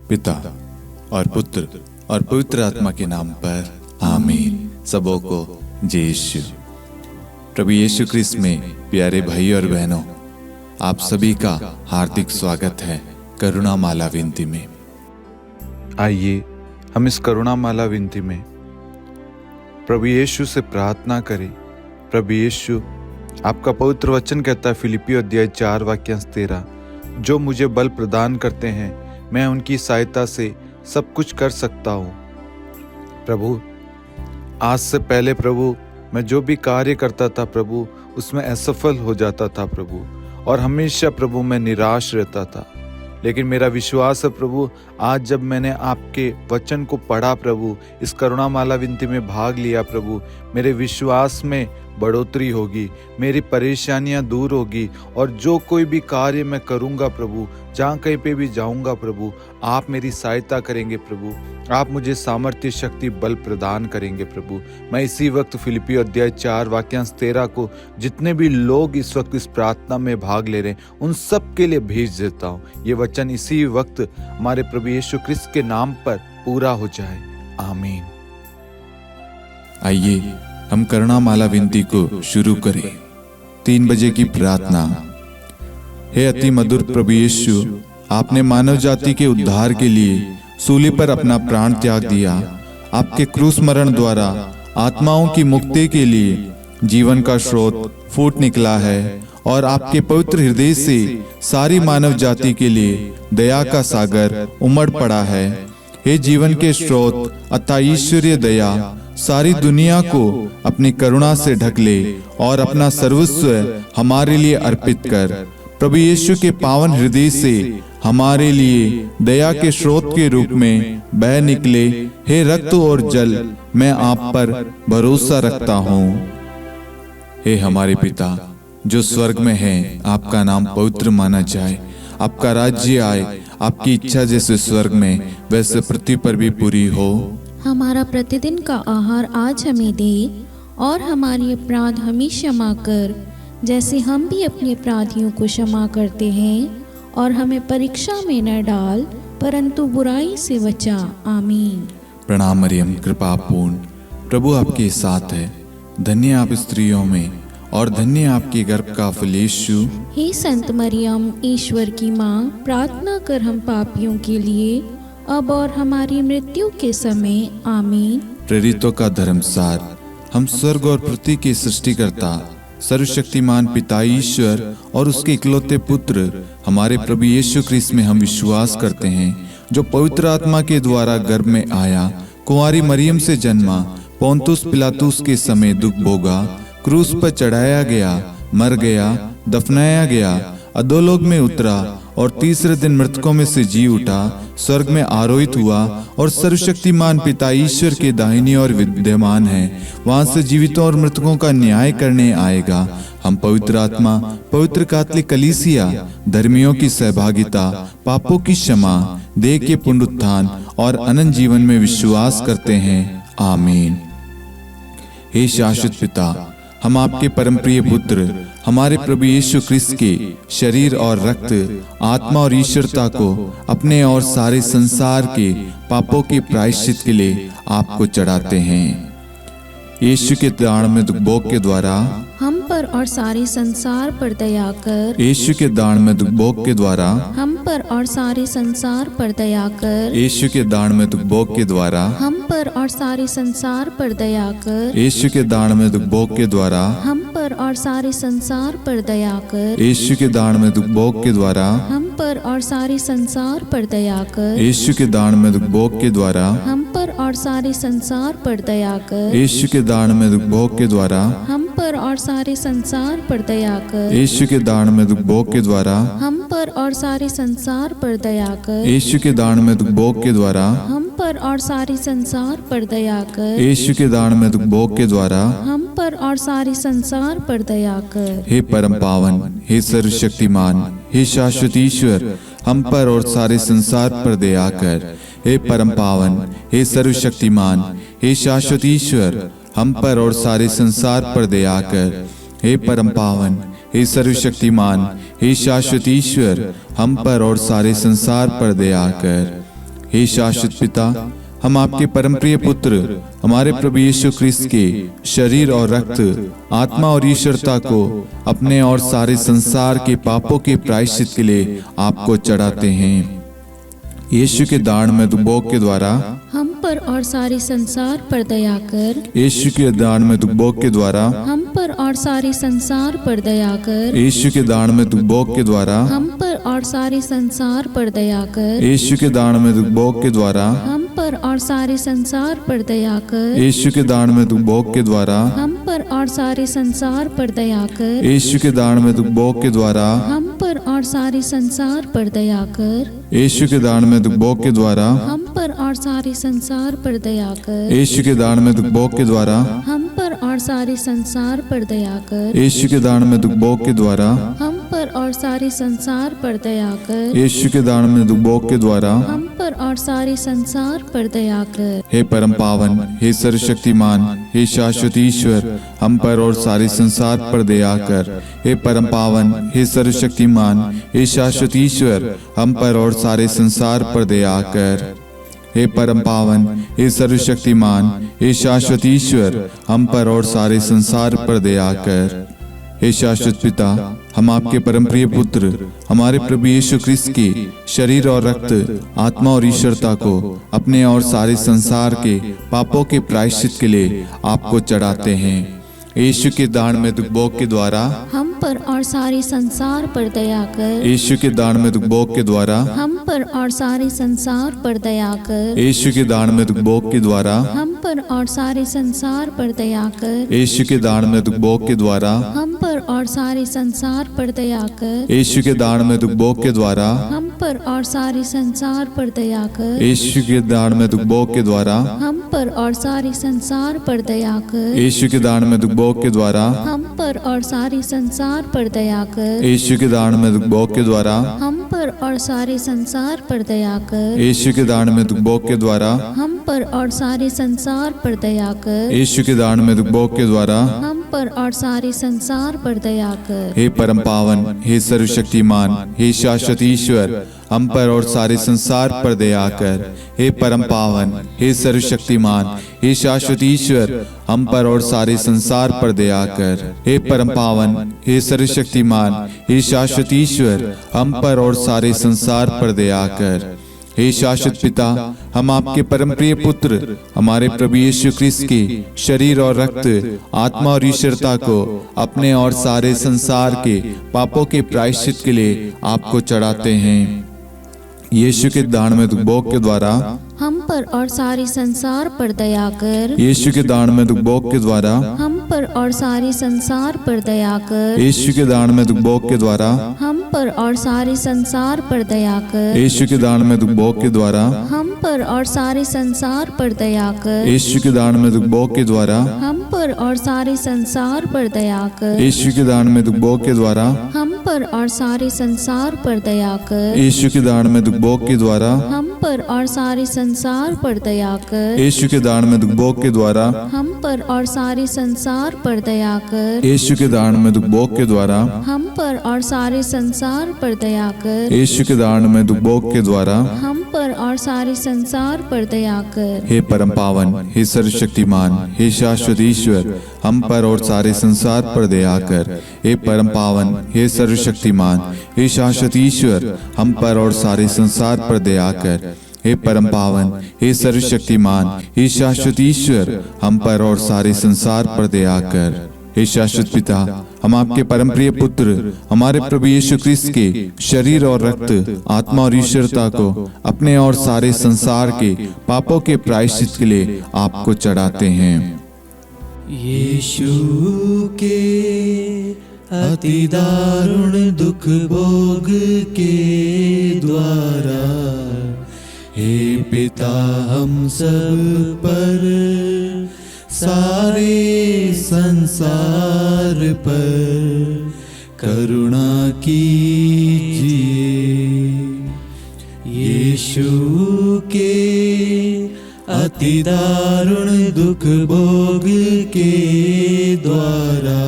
पिता और पुत्र और पवित्र आत्मा के नाम पर आमीन। सबों को जय यीशु। प्रभु यीशु क्रिस्त में प्यारे भाई और बहनों, आप सभी का हार्दिक स्वागत है करुणा माला विनती में। आइए हम इस करुणा माला विनती में प्रभु यीशु से प्रार्थना करें। प्रभु यीशु, आपका पवित्र वचन कहता है फिलिपियों अध्याय 4 वाक्यांश 13, जो मुझे बल प्रदान करते हैं मैं उनकी सहायता से सब कुछ कर सकता हूँ। प्रभु, आज से पहले प्रभु मैं जो भी कार्य करता था प्रभु उसमें असफल हो जाता था प्रभु, और हमेशा प्रभु मैं निराश रहता था। लेकिन मेरा विश्वास है प्रभु, आज जब मैंने आपके वचन को पढ़ा प्रभु, इस करुणा माला विनती में भाग लिया प्रभु, मेरे विश्वास में बढ़ोतरी होगी, मेरी परेशानियां दूर होगी, और जो कोई भी कार्य मैं करूंगा प्रभु, जहाँ कहीं पे भी जाऊंगा प्रभु, आप मेरी सहायता करेंगे प्रभु, आप मुझे सामर्थ्य शक्ति बल प्रदान करेंगे प्रभु। मैं इसी वक्त फिलिपियों अध्याय 4 वाक्यांश 13 को जितने भी लोग इस वक्त इस प्रार्थना में भाग ले रहे हैं उन सब के लिए भेज देता हूँ। ये वचन इसी वक्त हमारे प्रभु यीशु क्रिस्त के नाम पर पूरा हो जाए, आमीन। आइए हम करुणा माला विनती को शुरू करें। 3 बजे की प्रार्थना। हे अति मधुर प्रभु यीशु, आपने मानव जाति के उद्धार के लिए सूली पर अपना प्राण त्याग दिया। आपके क्रूस मरण द्वारा आत्माओं की मुक्ति के लिए जीवन का स्रोत फूट निकला है, और आपके पवित्र हृदय से सारी मानव जाति के लिए दया का सागर उमड़ पड़ा है। हे जीवन के स्रोत अतः ईश्वरीय दया, सारी दुनिया को अपनी करुणा से ढक ले और अपना सर्वस्व हमारे लिए अर्पित कर। प्रभु यीशु के पावन हृदय से हमारे लिए दया के स्रोत के रूप में बह निकले। हे रक्त और जल, मैं आप पर भरोसा रखता हूँ। हे हमारे पिता जो स्वर्ग में है, आपका नाम पवित्र माना जाए, आपका राज्य आए, आपकी इच्छा जैसे स्वर्ग में वैसे पृथ्वी पर भी पूरी हो। हमारा प्रतिदिन का आहार आज हमें दे, और हमारे अपराध हमें क्षमा कर जैसे हम भी अपने अपराधियों को क्षमा करते हैं, और हमें परीक्षा में न डाल परंतु बुराई से बचा, आमीन। प्रणाम मरियम, कृपा पूर्ण, प्रभु आपके साथ है। धन्य आप स्त्रियों में और धन्य आपके गर्भ का फल यीशु। हे संत मरियम, ईश्वर की माँ, प्रार्थना कर हम पापियों के लिए अब और हमारी मृत्यु के समय, आमीन। प्रेरितों का धर्मसार। हम स्वर्ग और पृथ्वी के सृष्टिकर्ता सर्वशक्तिमान पिता ईश्वर और उसके इकलौते पुत्र हमारे प्रभु यीशु क्रिस्त में हम विश्वास करते हैं, जो पवित्र आत्मा के द्वारा गर्भ में आया, कुंवारी मरियम से जन्मा, पोंतुस पिलातुस के समय दुख भोगा, क्रूस पर चढ़ाया गया, मर गया, दफनाया गया, अधोलोक में उतरा और तीसरे दिन मृतकों में से जी उठा, स्वर्ग में आरोहित हुआ और सर्वशक्तिमान पिता ईश्वर के दाहिनी ओर विद्यमान है, वहां से जीवितों और मृतकों का न्याय करने आएगा। हम पवित्र आत्मा, पवित्र कैथोलिक कलीसिया, धर्मियों की सहभागिता, पापों की क्षमा, देह के पुनरुत्थान और अनंत जीवन में विश्वास करते हैं, आमीन। हे शाश्वत पिता, हम आपके परम प्रिय पुत्र हमारे प्रभु यीशु क्रिस्त के शरीर और रक्त, आत्मा और ईश्वरता को अपने और सारे संसार के पापों के प्रायश्चित के लिए आपको चढ़ाते हैं। यीशु के दान में दुख भोग के द्वारा हम पर और सारे संसार पर दया कर। यीशु के दान में दुख भोग के द्वारा हम पर और सारे संसार पर दया कर। यीशु के दान में दुख भोग के द्वारा हम पर और सारे संसार पर दया कर। यीशु के दान में दुख भोग के द्वारा हम पर और सारे संसार पर दया कर। यीशु के दान में दुख भोग के द्वारा हम पर और सारे संसार पर दया कर। यीशु के दान में दुख भोग के द्वारा हम पर और सारे संसार पर दया कर। यीशु के दान में दुख भोग के द्वारा हम पर और सारे संसार पर दया कर। यीशु के दान में दुख भोग के द्वारा हम पर और सारे संसार पर दया कर। यीशु के दान में दुख भोग के द्वारा हम पर और सारे संसार पर दया कर। यीशु के दान में दुख भोग के द्वारा हम पर और सारे संसार पर दया कर। हे परम पावन, हे सर्वशक्तिमान, हे शाश्वत ईश्वर, हम पर और सारे संसार पर दया कर। हे परम पावन, हे सर्वशक्तिमान, हे शाश्वत ईश्वर, हम पर और सारे संसार पर दया कर। हे परम पावन, हे सर्वशक्तिमान, हे शाश्वत ईश्वर, हम पर और सारे संसार पर दया कर। हे शाश्वत पिता, हम आपके परमप्रिय पुत्र हमारे प्रभु यीशु ख्रिस्त के शरीर और रक्त, आत्मा और ईश्वरता को अपने और सारे संसार के पापों के प्रायश्चित के लिए आपको चढ़ाते हैं। यीशु के दान में दुबोक के द्वारा हम पर और सारे संसार पर दया कर। यीशु के दान में दुबोक के द्वारा हम पर और सारे संसार पर दया कर। यीशु के दान में दुबोक के द्वारा हम पर और सारे संसार पर दया कर। यीशु के दान में दुबोक के द्वारा हम पर और सारे संसार पर दया कर। यीशु के दान में दुबोक के द्वारा हम पर और सारे संसार पर दया कर। यीशु के दान में दुबोक के द्वारा हम पर और सारे संसार पर दया कर। यीशु के दान में दुबोक के द्वारा हम पर और सारे संसार पर दया कर। यीशु के दान में दुबोक के द्वारा हम पर और सारे संसार पर दया कर। यीशु के दान में दुबोक के द्वारा हम पर और सारे संसार पर दया कर। यीशु के दान में दुबोक के द्वारा हम पर और सारे संसार पर दया कर। हे परम पावन, हे सर्वशक्तिमान, हे शाश्वत ईश्वर, हम पर और सारे संसार पर दया कर। हे परम पावन, हे सर्वशक्तिमान, हे शाश्वत ईश्वर, हम पर और सारे संसार पर दया कर। हे परम पावन, हे सर्वशक्तिमान, हे शाश्वत ईश्वर, हम पर और सारे संसार पर दया कर। हे शाश्वत पिता, हम आपके परमप्रिय पुत्र हमारे प्रभु यीशु ख्रिस्त के शरीर और रक्त, आत्मा और ईश्वरता को अपने और सारे संसार के पापों के प्रायश्चित के लिए आपको चढ़ाते हैं। यीशु के दान में दुबोक के द्वारा हम पर और सारे संसार पर दया कर। यीशु के दान में दुबोक के द्वारा हम पर और सारे संसार पर दया कर। यीशु के दान में दुबोक के द्वारा हम पर और सारे संसार पर दया कर। यीशु के दान में दुबोक के द्वारा हम पर और सारे संसार पर दया कर। यीशु के दान में दुबोक के द्वारा हम पर और सारे संसार पर दया कर। यीशु के दान में दुबोक के द्वारा हम पर और सारे संसार पर दया कर। यीशु के दान में दुबोक के द्वारा हम पर और सारे संसार पर दया कर। यीशु के दान में दुबोक के द्वारा हम पर और सारे संसार पर दया कर। यीशु के दान में दुबोक के द्वारा हम पर और सारे संसार पर दया कर। यीशु के दान में दुबोक के द्वारा हम पर और सारे संसार पर दया कर। हे परम पावन, हे सर्वशक्तिमान, हे शाश्वत ईश्वर, हम पर और सारे संसार पर दया कर। हे परम पावन, हे सर्वशक्तिमान, हे शाश्वत ईश्वर, हम पर और सारे संसार पर दया कर। हे परम पावन, हे सर्वशक्तिमान, हे शाश्वत ईश्वर, हम पर और सारे संसार पर दया कर। हे शाश्वत पिता, हम आपके परमप्रिय पुत्र हमारे प्रभु यीशु ख्रिस्त के शरीर और रक्त, आत्मा और ईश्वरता को अपने और सारे संसार के पापों के प्रायश्चित के लिए आपको चढ़ाते हैं। यीशु के दान में दुबोक के द्वारा हम पर और सारे संसार पर दया कर। यीशु के दान में दुबोक के द्वारा हम पर और सारे संसार पर दया कर। यीशु के दान में दुबोक के द्वारा हम पर और सारे संसार पर दया कर। यीशु के दान में दुबोक के द्वारा हम पर और सारे संसार पर दया कर। यीशु के दान में दुबोक के द्वारा हम पर और सारे संसार पर दया कर। यीशु के दान में दुबोक के द्वारा हम पर और सारे संसार पर दया कर। यीशु के दान में दुबोक के द्वारा हम पर और सारे संसार पर दया कर। यीशु के दान में दुबोक के द्वारा हम पर और सारे संसार पर दया कर। यीशु के दान में दुबोक के द्वारा हम पर और सारे संसार पर दया कर। यीशु के दान में दुबोक के द्वारा हम पर और सारे संसार पर दया कर। हे परम पावन, हे सर्वशक्तिमान, हे शाश्वत ईश्वर, हम पर और सारे संसार पर दया कर। हे परम पावन, हे सर्वशक्तिमान, हे शाश्वत ईश्वर, हम पर और सारे संसार पर दया कर। हे परम पावन, हे सर्वशक्तिमान, हे शाश्वत ईश्वर, हम पर और सारे संसार पर दया कर। हे शाश्वत पिता, हम आपके परमप्रिय पुत्र हमारे प्रभु यीशु ख्रिस्त के शरीर और रक्त, आत्मा और ईश्वरता को अपने और सारे संसार के पापों के प्रायश्चित के लिए आपको चढ़ाते हैं। यीशु के अति दारुण दुख भोग के द्वारा हे पिता हम सब पर, सारे संसार पर करुणा कीजिए। यीशु के अति दारुण दुख भोग के द्वारा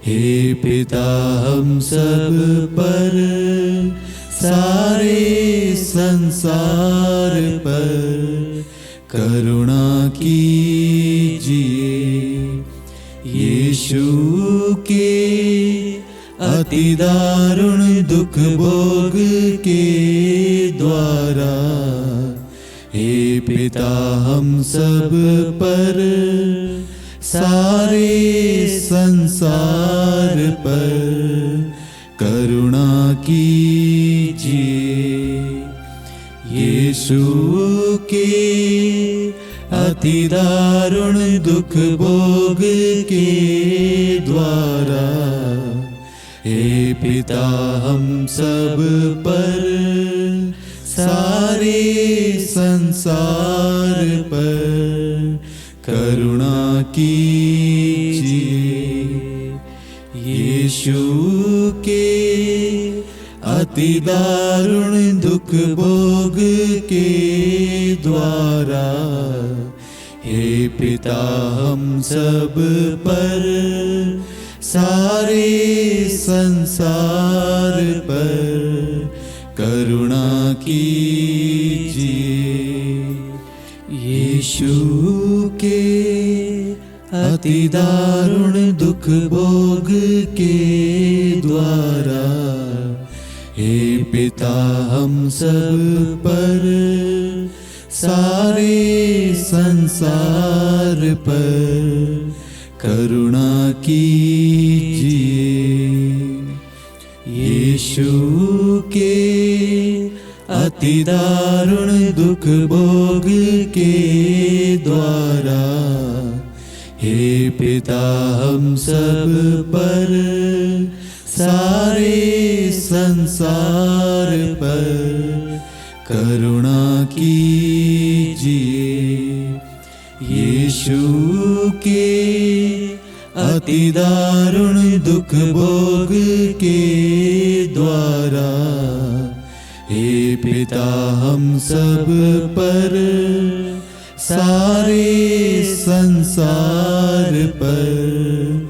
हे पिता हम सब पर, सारे संसार पर करुणा कीजिए। यीशु के अति दारुण दुख भोग के द्वारा हे पिता हम सब पर सारे संसार पर करुणा कीजिए। यीशु के अति दारुण दुख भोग के द्वारा हे पिता हम सब पर सारे संसार पर करुणा कीजिए। यीशु के अति दारुण दुख भोग के द्वारा हे पिता हम सब पर सारे संसार पर करुणा कीजिए। यीशु के अति दारुण दुख भोग के द्वारा हे पिता हम सब पर सारे संसार पर करुणा कीजिए। यीशु के अति दारुण दुख भोग के द्वारा हे पिता हम सब पर सारे संसार पर करुणा कीजिए। यीशु के अति दारुण दुख भोग के द्वारा हे पिता हम सब पर सारे संसार पर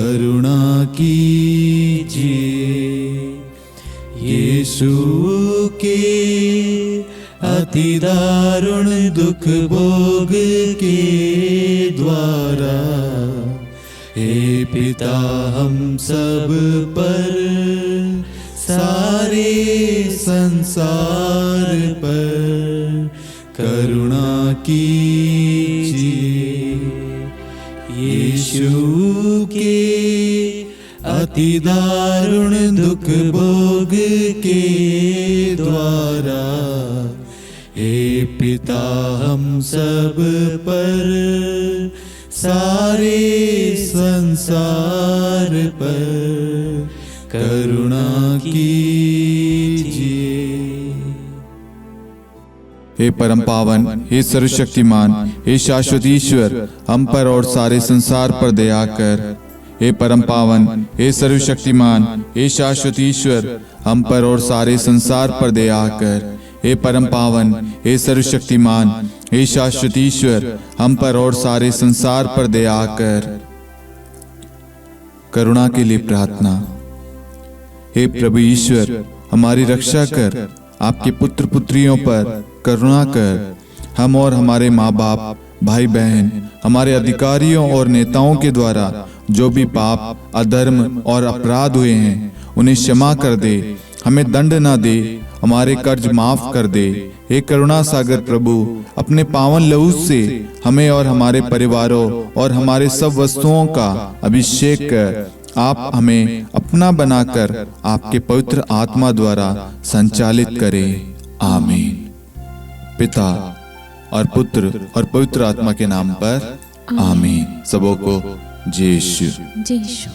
करुणा कीजिए। यीशु के अति दारुण दुख भोग के द्वारा हे पिता हम सब पर सारे संसार पर करुणा कीजिए। यीशु के अति दारुण दुख भोग के द्वारा हे पिता हम सब पर सारे संसार पर करुणा कीजिए। हे परम पावन, हे सर्वशक्तिमान, हे शाश्वत ईश्वर, हम पर और सारे संसार पर दया कर। हे परम पावन, हे सर्वशक्तिमान, हे शाश्वत ईश्वर, हम पर और सारे संसार पर दया कर। हे परम पावन, हे सर्वशक्तिमान, हे शाश्वत ईश्वर, हम पर और सारे संसार पर दया कर। करुणा के लिए प्रार्थना। हे प्रभु ईश्वर, हमारी रक्षा कर, आपके पुत्र पुत्रियों पर करुणा कर। हम और हमारे माँ बाप, भाई बहन, हमारे अधिकारियों और नेताओं के द्वारा जो भी पाप, अधर्म और अपराध हुए हैं उन्हें क्षमा कर दे। हमें दंड ना दे, हमारे कर्ज माफ कर दे। हे करुणा सागर प्रभु, अपने पावन लहू से हमें और हमारे परिवारों और हमारे सब वस्तुओं का अभिषेक कर। आप हमें अपना बनाकर आपके पवित्र आत्मा द्वारा संचालित करें। आमीन। पिता और पुत्र और पवित्र आत्मा के नाम पर आमीन। सबों को जय यीशु। जय यीशु।